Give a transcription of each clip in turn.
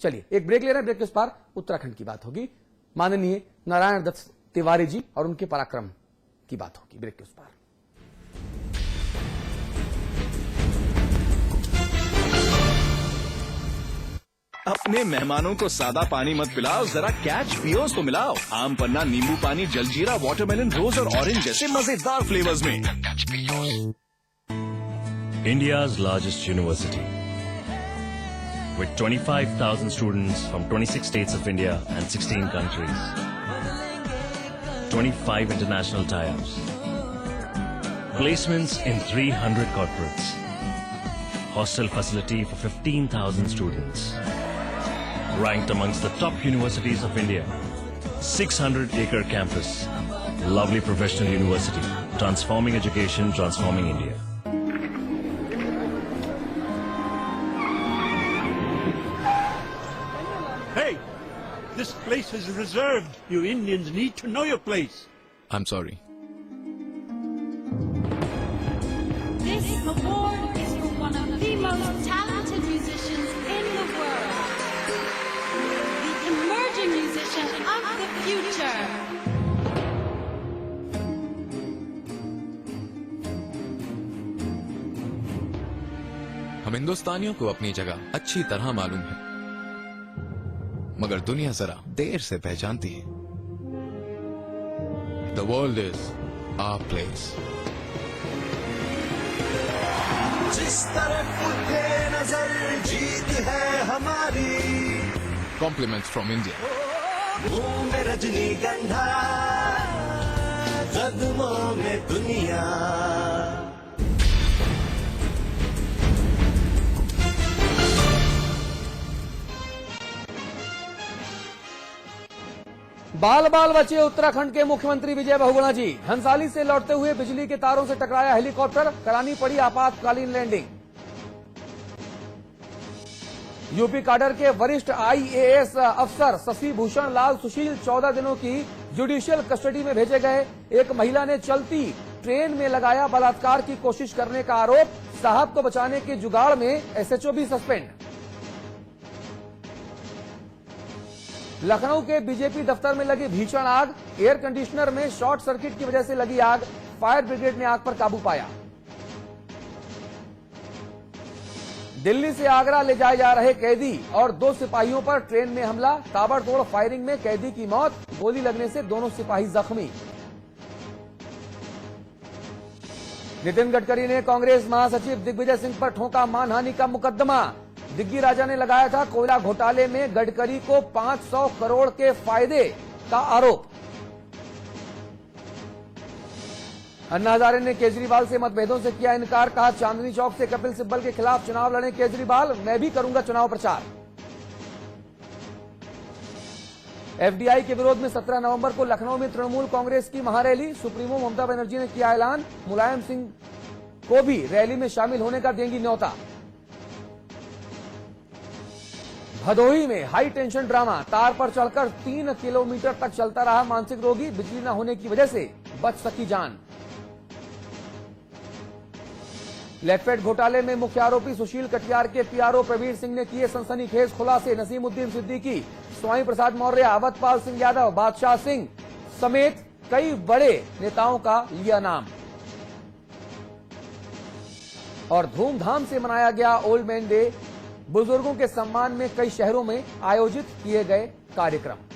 चलिए एक ब्रेक ले रहे हैं, ब्रेक के उस पार उत्तराखंड की बात होगी, माननीय नारायण दत्त तिवारी जी और उनके पराक्रम की बात होगी ब्रेक के उस पार। अपने मेहमानों को सादा पानी मत पिलाओ, जरा कैच पियोस तो मिलाओ। आम पन्ना, नींबू पानी, जलजीरा, वाटरमेलन, रोज और ऑरेंज जैसे मजेदार फ्लेवर्स में। India's largest university, with 25,000 students from 26 states of India and 16 countries. 25 international tie-ups. Placements in 300 corporates. Hostel facility for 15,000 students. Ranked amongst the top universities of India. 600-acre campus. Lovely professional university. Transforming education, transforming India. Hey! This place is reserved. You Indians need to know your place. I'm sorry. This award is for one of the most talented musicians in the world. The emerging musician of the future. हम हिंदुस्तानियों को अपनी जगह अच्छी तरह मालूम है, मगर दुनिया जरा देर से पहचानती है। The world is our place. जिस तरफ उठे नजर जीत है हमारी। Compliments from India. मुंह में रजनीगंधा, कदमों में दुनिया। बाल बाल बचे उत्तराखंड के मुख्यमंत्री विजय बहुगुणा जी। घनसाली से लौटते हुए बिजली के तारों से टकराया हेलीकॉप्टर, करानी पड़ी आपातकालीन लैंडिंग। यूपी काडर के वरिष्ठ आईएएस अफसर शशि भूषण लाल सुशील 14 दिनों की जुडिशियल कस्टडी में भेजे गए। एक महिला ने चलती ट्रेन में लगाया बलात्कार की कोशिश करने का आरोप, साहब को बचाने के जुगाड़ में एसएचओ भी सस्पेंड। लखनऊ के बीजेपी दफ्तर में लगी भीषण आग, एयर कंडीशनर में शॉर्ट सर्किट की वजह से लगी आग, फायर ब्रिगेड ने आग पर काबू पाया। दिल्ली से आगरा ले जाए जा रहे कैदी और 2 सिपाहियों पर ट्रेन में हमला, ताबड़तोड़ फायरिंग में कैदी की मौत, गोली लगने से दोनों सिपाही जख्मी। नितिन गडकरी ने कांग्रेस महासचिव दिग्विजय सिंह पर ठोका मानहानि का मुकदमा। दिग्गी राजा ने लगाया था कोयला घोटाले में गडकरी को 500 करोड़ के फायदे का आरोप। अन्ना हजारे ने केजरीवाल से मतभेदों से किया इनकार, कहा चांदनी चौक से कपिल सिब्बल के खिलाफ चुनाव लड़े केजरीवाल, मैं भी करूंगा चुनाव प्रचार। एफडीआई के विरोध में 17 नवंबर को लखनऊ में तृणमूल कांग्रेस की महारैली, सुप्रीमो ममता बनर्जी ने किया ऐलान, मुलायम सिंह को भी रैली में शामिल होने का देंगी न्योता। भदोही में हाई टेंशन ड्रामा, तार पर चढ़कर 3 किलोमीटर तक चलता रहा मानसिक रोगी, बिजली न होने की वजह से बच सकी जान। लेटफेड घोटाले में मुख्य आरोपी सुशील कटियार के पीआरओ प्रवीर सिंह ने किए सनसनीखेज खुलासे, नसीमुद्दीन सिद्दीकी, स्वामी प्रसाद मौर्य, अवधपाल सिंह यादव, बादशाह सिंह समेत कई बड़े नेताओं का लिया नाम। और धूमधाम से मनाया गया ओल्ड मैन डे, बुजुर्गों के सम्मान में कई शहरों में आयोजित किए गए कार्यक्रम।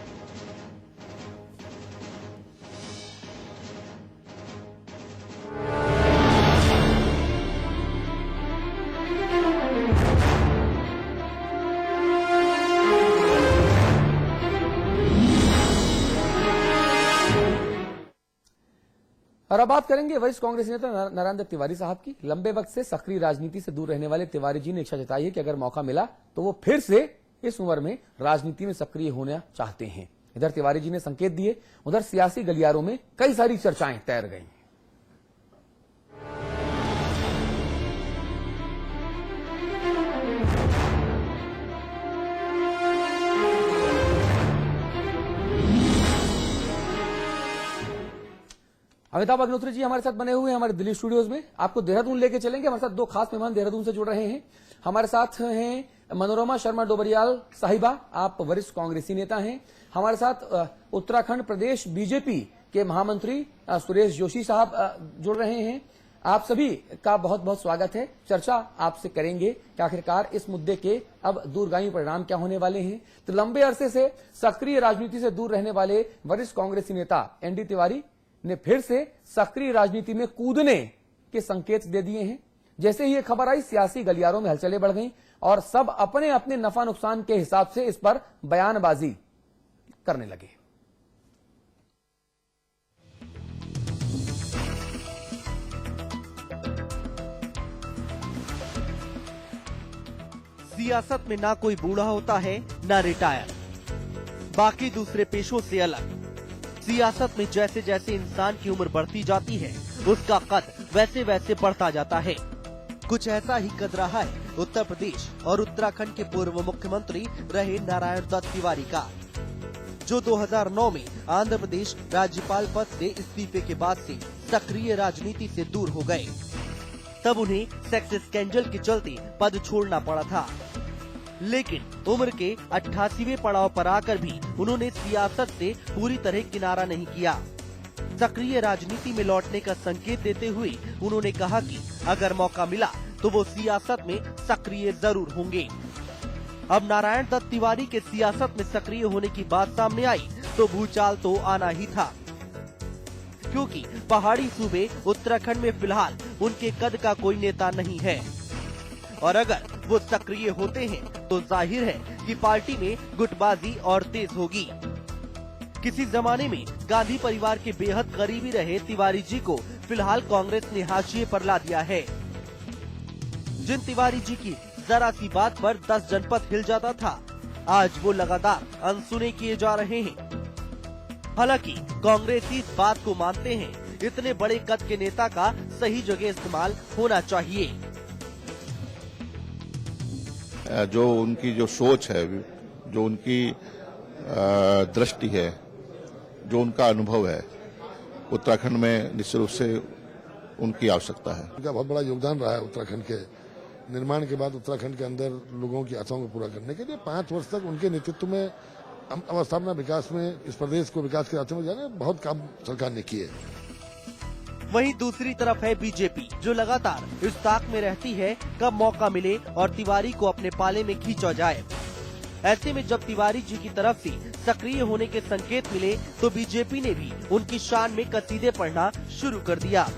और अब बात करेंगे वरिष्ठ कांग्रेस नेता नारायण दत्त तिवारी साहब की। लंबे वक्त से सक्रिय राजनीति से दूर रहने वाले तिवारी जी ने इच्छा जताई है कि अगर मौका मिला तो वो फिर से इस उम्र में राजनीति में सक्रिय होना चाहते हैं। इधर तिवारी जी ने संकेत दिए, उधर सियासी गलियारों में कई सारी चर्चाएं तैर गई। अमिताभ अग्निहोत्री जी हमारे साथ बने हुए हैं हमारे दिल्ली स्टूडियोज में। आपको देहरादून लेके चलेंगे, हमारे साथ 2 खास मेहमान देहरादून से जुड़ रहे हैं। हमारे साथ हैं मनोरमा शर्मा डोबरियाल साहिबा, आप वरिष्ठ कांग्रेसी नेता हैं। हमारे साथ उत्तराखंड प्रदेश बीजेपी के महामंत्री सुरेश जोशी साहब जुड़ रहे हैं। आप सभी का बहुत बहुत स्वागत है। चर्चा आपसे करेंगे कि आखिरकार इस मुद्दे के अब दूरगामी परिणाम क्या होने वाले हैं। तो लंबे अरसे से सक्रिय राजनीति से दूर रहने वाले वरिष्ठ कांग्रेसी नेता एनडी तिवारी ने फिर से सक्रिय राजनीति में कूदने के संकेत दे दिए हैं। जैसे ही ये खबर आई, सियासी गलियारों में हलचलें बढ़ गईं और सब अपने अपने नफा नुकसान के हिसाब से इस पर बयानबाजी करने लगे। सियासत में ना कोई बूढ़ा होता है ना रिटायर, बाकी दूसरे पेशों से अलग। सियासत में जैसे जैसे इंसान की उम्र बढ़ती जाती है, उसका कद वैसे वैसे बढ़ता जाता है। कुछ ऐसा ही कद रहा है उत्तर प्रदेश और उत्तराखंड के पूर्व मुख्यमंत्री रहे नारायण दत्त तिवारी का, जो 2009 में आंध्र प्रदेश राज्यपाल पद से इस्तीफे के बाद से सक्रिय राजनीति से दूर हो गए। तब उन्हें सेक्स स्कैंडल के चलते पद छोड़ना पड़ा था, लेकिन उम्र के 88वें पड़ाव पर आकर भी उन्होंने सियासत से पूरी तरह किनारा नहीं किया। सक्रिय राजनीति में लौटने का संकेत देते हुए उन्होंने कहा कि अगर मौका मिला तो वो सियासत में सक्रिय जरूर होंगे। अब नारायण दत्त तिवारी के सियासत में सक्रिय होने की बात सामने आई तो भूचाल तो आना ही था, क्योंकि पहाड़ी सूबे उत्तराखंड में फिलहाल उनके कद का कोई नेता नहीं है और अगर वो सक्रिय होते हैं तो जाहिर है कि पार्टी में गुटबाजी और तेज होगी। किसी जमाने में गांधी परिवार के बेहद करीबी रहे तिवारी जी को फिलहाल कांग्रेस ने हाशिए पर ला दिया है। जिन तिवारी जी की जरा सी बात पर 10 जनपद हिल जाता था, आज वो लगातार अनसुने किए जा रहे हैं। हालांकि कांग्रेसी इस बात को मानते हैं, इतने बड़े कद के नेता का सही जगह इस्तेमाल होना चाहिए। जो उनकी जो सोच है, जो उनकी दृष्टि है, जो उनका अनुभव है, उत्तराखंड में निश्चित रूप से उनकी आवश्यकता है। उनका बहुत बड़ा योगदान रहा है उत्तराखंड के निर्माण के बाद, उत्तराखंड के अंदर लोगों की आशाओं को पूरा करने के लिए 5 वर्ष तक उनके नेतृत्व में अवस्थापना विकास में इस प्रदेश को विकास के रास्ते में जाने बहुत काम सरकार ने किए। वहीं दूसरी तरफ है बीजेपी, जो लगातार इस ताक में रहती है कब मौका मिले और तिवारी को अपने पाले में खींचा जाए। ऐसे में जब तिवारी जी की तरफ से सक्रिय होने के संकेत मिले तो बीजेपी ने भी उनकी शान में कसीदे पढ़ना शुरू कर दिया।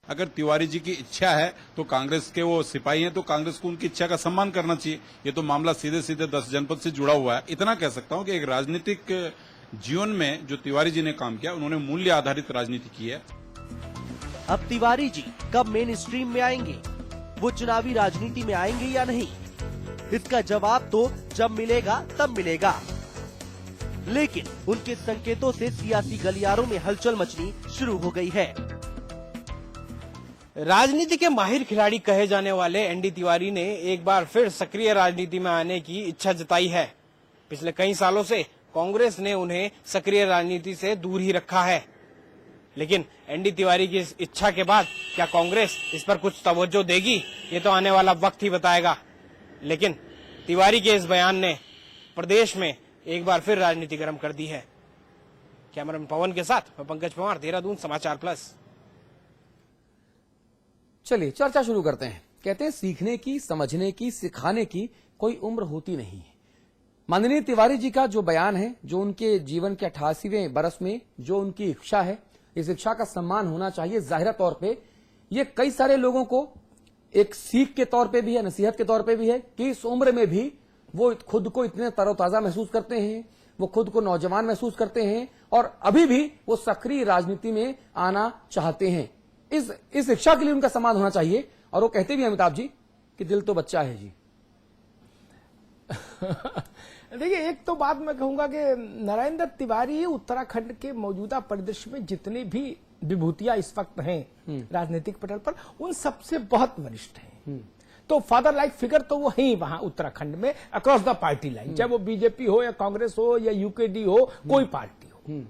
अगर तिवारी जी की इच्छा है तो कांग्रेस के वो सिपाही हैं, तो कांग्रेस को उनकी इच्छा का सम्मान करना चाहिए। ये तो मामला सीधे सीधे 10 जनपद से जुड़ा हुआ है। इतना कह सकता हूं कि एक राजनीतिक जीवन में जो तिवारी जी ने काम किया, उन्होंने मूल्य आधारित राजनीति की है। अब तिवारी जी कब मेन स्ट्रीम में आएंगे, वो चुनावी राजनीति में आएंगे या नहीं, इसका जवाब तो जब मिलेगा तब मिलेगा। लेकिन उनके संकेतों से सियासी गलियारों में हलचल मचनी शुरू हो गई है। राजनीति के माहिर खिलाड़ी कहे जाने वाले एनडी तिवारी ने एक बार फिर सक्रिय राजनीति में आने की इच्छा जताई है। पिछले कई सालों से कांग्रेस ने उन्हें सक्रिय राजनीति से दूर ही रखा है, लेकिन एनडी तिवारी की इस इच्छा के बाद क्या कांग्रेस इस पर कुछ तवज्जो देगी, ये तो आने वाला वक्त ही बताएगा। लेकिन तिवारी के इस बयान ने प्रदेश में एक बार फिर राजनीति गर्म कर दी है। कैमरामैन पवन के साथ मैं पंकज पवार, देहरादून, समाचार प्लस। चलिए चर्चा शुरू करते हैं। कहते हैं सीखने की, समझने की, सिखाने की कोई उम्र होती नहीं है। माननीय तिवारी जी का जो बयान है, जो उनके जीवन के 88वें बरस में जो उनकी इच्छा है, इस इच्छा का सम्मान होना चाहिए। जाहिर तौर पे ये कई सारे लोगों को एक सीख के तौर पे भी है, नसीहत के तौर पे भी है कि इस उम्र में भी वो खुद को इतने तरोताजा महसूस करते हैं, वो खुद को नौजवान महसूस करते हैं और अभी भी वो सक्रिय राजनीति में आना चाहते हैं। इस इच्छा के लिए उनका सम्मान होना चाहिए। और वो कहते भी अमिताभ जी कि दिल तो बच्चा है जी। देखिए, एक तो बात मैं कहूंगा कि नारायण दत्त तिवारी उत्तराखंड के मौजूदा परिदृश्य में जितनी भी विभूतियां इस वक्त हैं राजनीतिक पटल पर, उन सबसे बहुत वरिष्ठ हैं। तो फादर लाइक फिगर तो वो ही वहां उत्तराखंड में अक्रॉस द पार्टी लाइन, चाहे वो बीजेपी हो या कांग्रेस हो या यूकेडी हो, कोई पार्टी हो।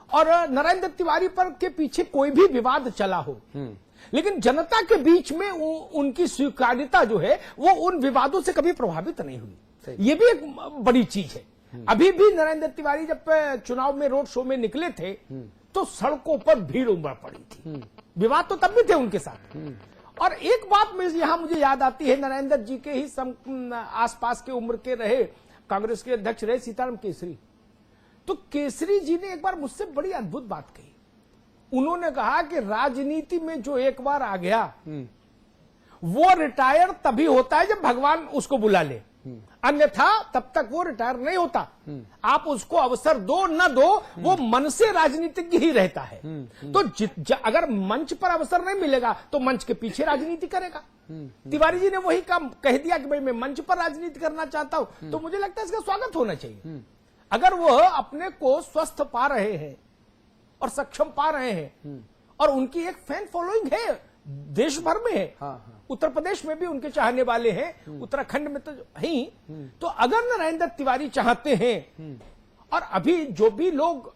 और नारायण दत्त तिवारी पर के पीछे कोई भी विवाद चला हो, लेकिन जनता के बीच में उनकी स्वीकार्यता जो है वो उन विवादों से कभी प्रभावित नहीं हुई। ये भी एक बड़ी चीज है। अभी भी नरेंद्र तिवारी जब चुनाव में रोड शो में निकले थे तो सड़कों पर भीड़ उमड़ पड़ी थी। विवाद तो तब भी थे उनके साथ। और एक बात में यहां मुझे याद आती है, नरेंद्र जी के ही आसपास के उम्र के रहे कांग्रेस के अध्यक्ष रहे सीताराम केसरी। तो केसरी जी ने एक बार मुझसे बड़ी अद्भुत बात कही। उन्होंने कहा कि राजनीति में जो एक बार आ गया वो रिटायर तभी होता है जब भगवान उसको बुला ले, अन्यथा तब तक वो रिटायर नहीं होता। आप उसको अवसर दो न दो, वो मन से राजनीतिज्ञ ही रहता है। तो अगर मंच पर अवसर नहीं मिलेगा तो मंच के पीछे राजनीति करेगा। तिवारी जी ने वही काम कह दिया कि भाई मैं मंच पर राजनीति करना चाहता हूं, तो मुझे लगता है इसका स्वागत होना चाहिए। अगर वह अपने को स्वस्थ पा रहे हैं और सक्षम पा रहे हैं और उनकी एक फैन फॉलोइंग है, देश भर में है। उत्तर प्रदेश में भी उनके चाहने वाले हैं, उत्तराखंड में तो ही। तो अगर नरेंद्र तिवारी चाहते हैं और अभी जो भी लोग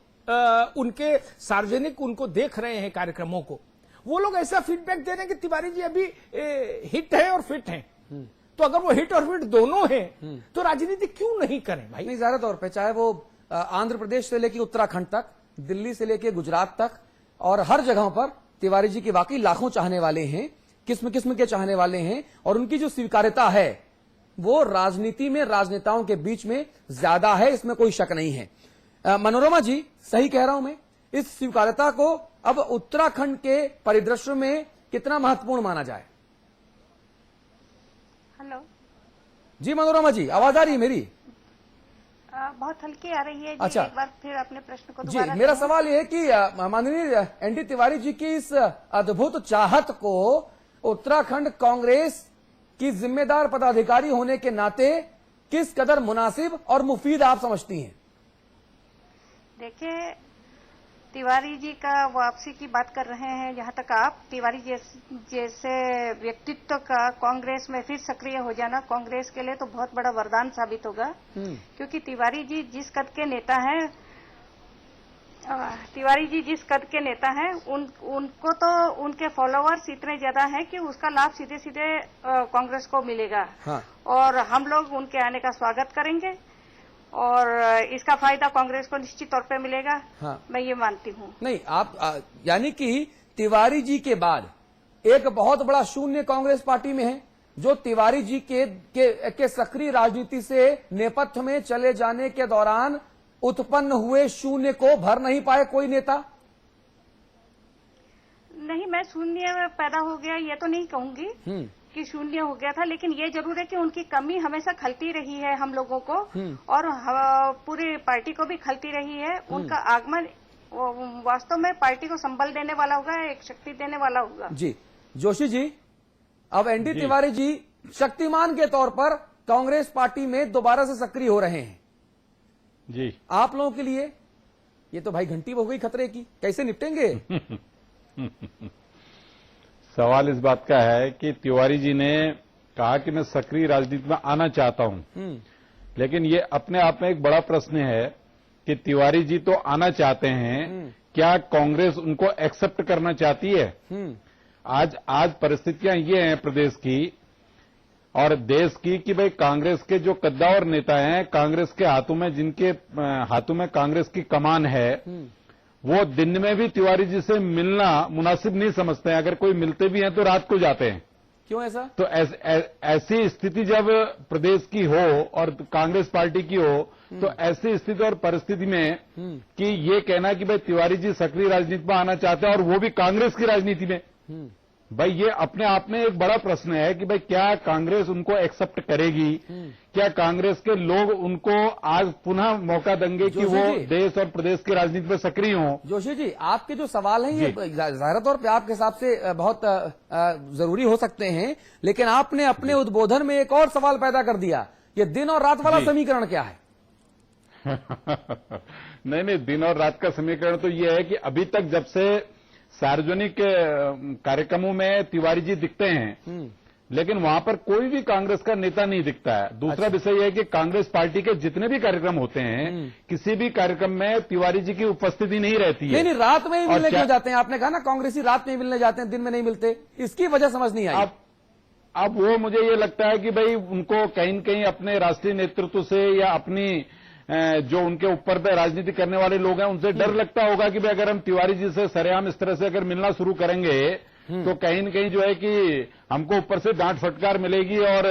उनके सार्वजनिक उनको देख रहे हैं कार्यक्रमों को, वो लोग ऐसा फीडबैक दे रहे हैं कि तिवारी जी अभी हिट है और फिट हैं, तो अगर वो हिट और फिट दोनों हैं तो राजनीति क्यों नहीं करें भाई। नहीं, ज़ाहिर तौर पे चाहे वो आंध्र प्रदेश से लेकर उत्तराखंड तक, दिल्ली से लेकर गुजरात तक और हर जगह पर तिवारी जी के वाकई लाखों चाहने वाले हैं, किस्म किस्म के चाहने वाले हैं। और उनकी जो स्वीकार्यता है वो राजनीति में राजनेताओं के बीच में ज्यादा है, इसमें कोई शक नहीं है। मनोरमा जी, सही कह रहा हूं मैं? इस स्वीकार्यता को अब उत्तराखंड के परिदृश्य में कितना महत्वपूर्ण माना जाए? हेलो जी मनोरमा जी, आवाज आ रही है मेरी? बहुत हल्की आ रही है जी। अच्छा, एक बार फिर अपने प्रश्न को जी, दोबारा मेरा करें। सवाल यह है कि माननीय एनडी तिवारी जी की इस अद्भुत चाहत को उत्तराखंड कांग्रेस की जिम्मेदार पदाधिकारी होने के नाते किस कदर मुनासिब और मुफीद आप समझती हैं? देखिए, तिवारी जी का वापसी की बात कर रहे हैं जहां तक आप, तिवारी जैसे व्यक्तित्व का कांग्रेस में फिर सक्रिय हो जाना कांग्रेस के लिए तो बहुत बड़ा वरदान साबित होगा। क्योंकि तिवारी जी जिस कद के नेता हैं, उनको तो उनके फॉलोअर्स इतने ज्यादा हैं कि उसका लाभ सीधे सीधे कांग्रेस को मिलेगा। हाँ। और हम लोग उनके आने का स्वागत करेंगे और इसका फायदा कांग्रेस को निश्चित तौर पे मिलेगा। हाँ। मैं ये मानती हूँ। नहीं, आप यानी कि तिवारी जी के बाद एक बहुत बड़ा शून्य कांग्रेस पार्टी में है, जो तिवारी जी के सक्रिय राजनीति से नेपथ्य में चले जाने के दौरान उत्पन्न हुए शून्य को भर नहीं पाए कोई नेता? नहीं, मैं शून्य पैदा हो गया ये तो नहीं कहूंगी कि शून्य हो गया था, लेकिन ये जरूर है कि उनकी कमी हमेशा खलती रही है हम लोगों को और पूरी पार्टी को भी खलती रही है। उनका आगमन वास्तव में पार्टी को संबल देने वाला होगा, एक शक्ति देने वाला होगा। जी जोशी जी, अब एनडी तिवारी जी शक्तिमान के तौर पर कांग्रेस पार्टी में दोबारा से सक्रिय हो रहे हैं जी। आप लोगों के लिए ये तो भाई घंटी हो गई खतरे की, कैसे निपटेंगे? सवाल इस बात का है कि तिवारी जी ने कहा कि मैं सक्रिय राजनीति में आना चाहता हूं, लेकिन ये अपने आप में एक बड़ा प्रश्न है कि तिवारी जी तो आना चाहते हैं, क्या कांग्रेस उनको एक्सेप्ट करना चाहती है? आज परिस्थितियां ये हैं प्रदेश की और देश की कि भाई कांग्रेस के जो कद्दावर नेता हैं, कांग्रेस के हाथों में जिनके हाथों में कांग्रेस की कमान है, वो दिन में भी तिवारी जी से मिलना मुनासिब नहीं समझते हैं। अगर कोई मिलते भी हैं तो रात को जाते हैं। क्यों ऐसा? तो ऐसी स्थिति जब प्रदेश की हो और कांग्रेस पार्टी की हो, तो ऐसी स्थिति और परिस्थिति में कि ये कहना कि भाई तिवारी जी सक्रिय राजनीति में आना चाहते हैं और वो भी कांग्रेस की राजनीति में, भाई ये अपने आप में एक बड़ा प्रश्न है कि भाई क्या कांग्रेस उनको एक्सेप्ट करेगी? क्या कांग्रेस के लोग उनको आज पुनः मौका देंगे कि वो देश और प्रदेश की राजनीति में सक्रिय हों? जोशी जी, आपके जो सवाल हैं ये जाहिर तौर पे आपके हिसाब से बहुत जरूरी हो सकते हैं, लेकिन आपने अपने उद्बोधन में एक और सवाल पैदा कर दिया। ये दिन और रात वाला समीकरण क्या है? नहीं, दिन और रात का समीकरण तो ये है कि अभी तक जब से सार्वजनिक कार्यक्रमों में तिवारी जी दिखते हैं, लेकिन वहां पर कोई भी कांग्रेस का नेता नहीं दिखता है। दूसरा विषय यह है कि कांग्रेस पार्टी के जितने भी कार्यक्रम होते हैं, किसी भी कार्यक्रम में तिवारी जी की उपस्थिति नहीं रहती है। नहीं, रात में ही मिलने क्यों जाते हैं? आपने कहा ना कांग्रेसी रात में ही मिलने जाते हैं, दिन में नहीं मिलते, इसकी वजह समझ नहीं आई। अब वो मुझे ये लगता है कि भाई उनको कहीं न कहीं अपने राष्ट्रीय नेतृत्व से या अपनी जो उनके ऊपर पे राजनीति करने वाले लोग हैं उनसे डर लगता होगा कि भाई अगर हम तिवारी जी से सरेआम इस तरह से अगर मिलना शुरू करेंगे तो कहीं न कहीं जो है कि हमको ऊपर से डांट फटकार मिलेगी और